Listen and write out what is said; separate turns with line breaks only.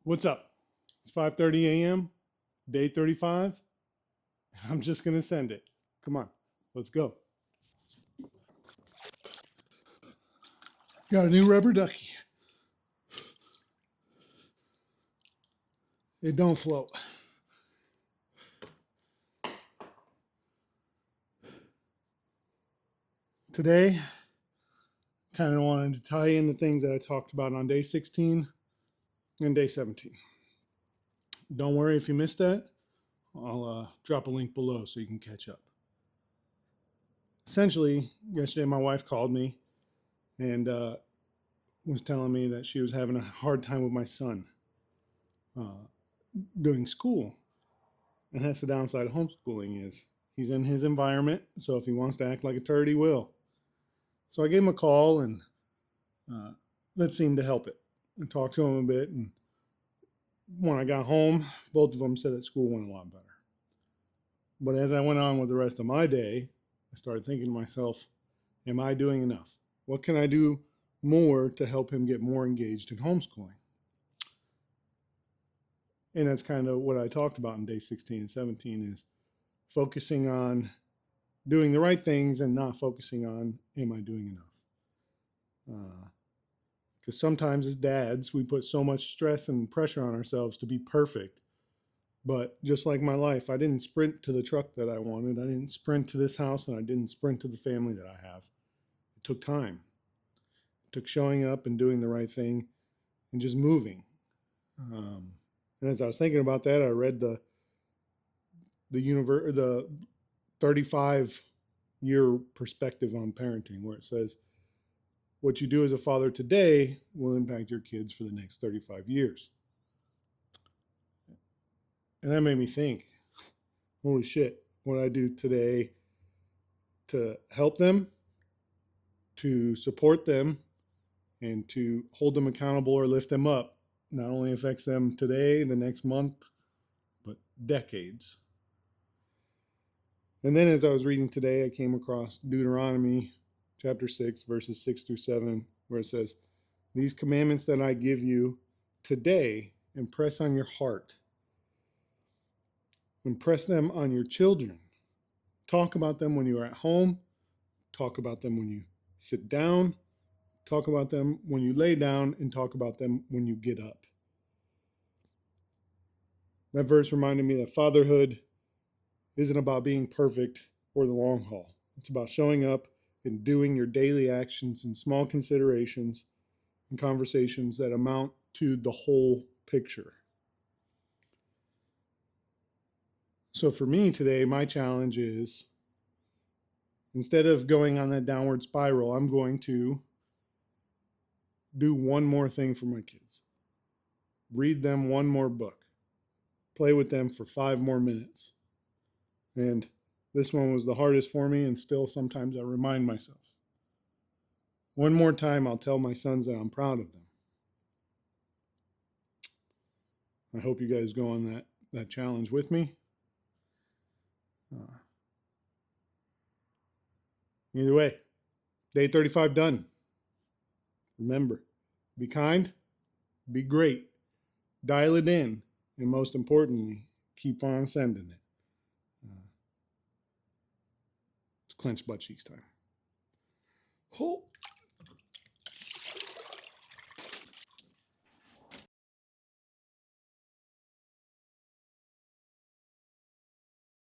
What's up? It's 5:30 a.m., day 35. I'm just going to send it. Come on, let's go. Got a new rubber ducky. It don't float. Today, kind of wanted to tie in the things that I talked about on day 16 and day 17. Don't worry if you missed that. I'll drop a link below so you can catch up. Essentially, yesterday my wife called me and was telling me that she was having a hard time with my son uh, doing school. And that's the downside of homeschooling is he's in his environment. So if he wants to act like a turd, he will. So I gave him a call, and that seemed to help it. I talked to him a bit, and when I got home, both of them said that school went a lot better. But as I went on with the rest of my day, I started thinking to myself, am I doing enough? What can I do more to help him get more engaged in homeschooling? And that's kind of what I talked about in day 16 and 17 is focusing on doing the right things and not focusing on, am I doing enough? Because sometimes as dads, we put so much stress and pressure on ourselves to be perfect. But just like my life, I didn't sprint to the truck that I wanted. I didn't sprint to this house, and I didn't sprint to the family that I have. It took time. It took showing up and doing the right thing and just moving. And as I was thinking about that, I read the 35-year perspective on parenting, where it says, what you do as a father today will impact your kids for the next 35 years. And that made me think, holy shit, what I do today to help them, to support them, and to hold them accountable or lift them up not only affects them today, the next month, but decades. And then as I was reading today, I came across Deuteronomy chapter 6, verses 6 through 7, where it says, these commandments that I give you today, impress on your heart. Impress them on your children. Talk about them when you are at home. Talk about them when you sit down. Talk about them when you lay down, and talk about them when you get up. That verse reminded me that fatherhood isn't about being perfect or the long haul. It's about showing up and doing your daily actions and small considerations and conversations that amount to the whole picture. So for me today, my challenge is, instead of going on that downward spiral, I'm going to do one more thing for my kids. Read them one more book. Play with them for 5 more minutes. And this one was the hardest for me, and still sometimes I remind myself. One more time, I'll tell my sons that I'm proud of them. I hope you guys go on that challenge with me. Either way, day 35 done. Remember, be kind, be great, dial it in, and most importantly, keep on sending it. It's clenched butt cheeks time. Oh.